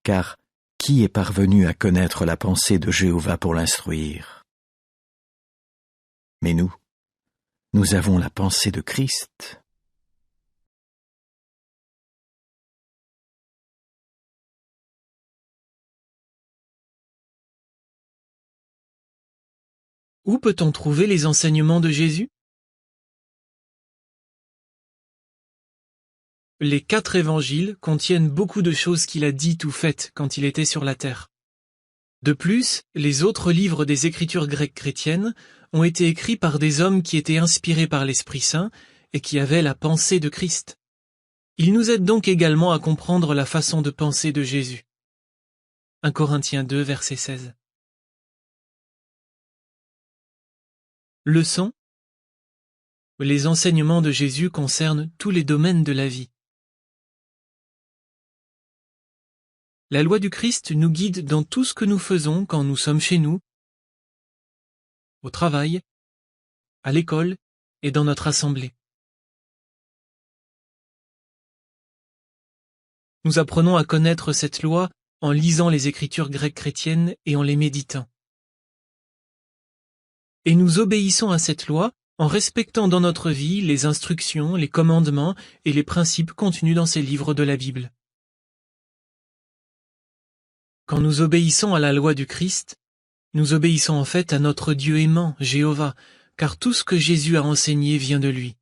car qui est parvenu à connaître la pensée de Jéhovah pour l'instruire? Mais nous avons la pensée de Christ. Où peut-on trouver les enseignements de Jésus? Les 4 évangiles contiennent beaucoup de choses qu'il a dites ou faites quand il était sur la terre. De plus, les autres livres des Écritures grecques chrétiennes ont été écrits par des hommes qui étaient inspirés par l'Esprit Saint et qui avaient la pensée de Christ. Ils nous aident donc également à comprendre la façon de penser de Jésus. 1 Corinthiens 2, verset 16. Leçon. Les enseignements de Jésus concernent tous les domaines de la vie. La loi du Christ nous guide dans tout ce que nous faisons quand nous sommes chez nous, au travail, à l'école et dans notre assemblée. Nous apprenons à connaître cette loi en lisant les Écritures grecques chrétiennes et en les méditant. Et nous obéissons à cette loi en respectant dans notre vie les instructions, les commandements et les principes contenus dans ces livres de la Bible. Quand nous obéissons à la loi du Christ, nous obéissons en fait à notre Dieu aimant, Jéhovah, car tout ce que Jésus a enseigné vient de lui.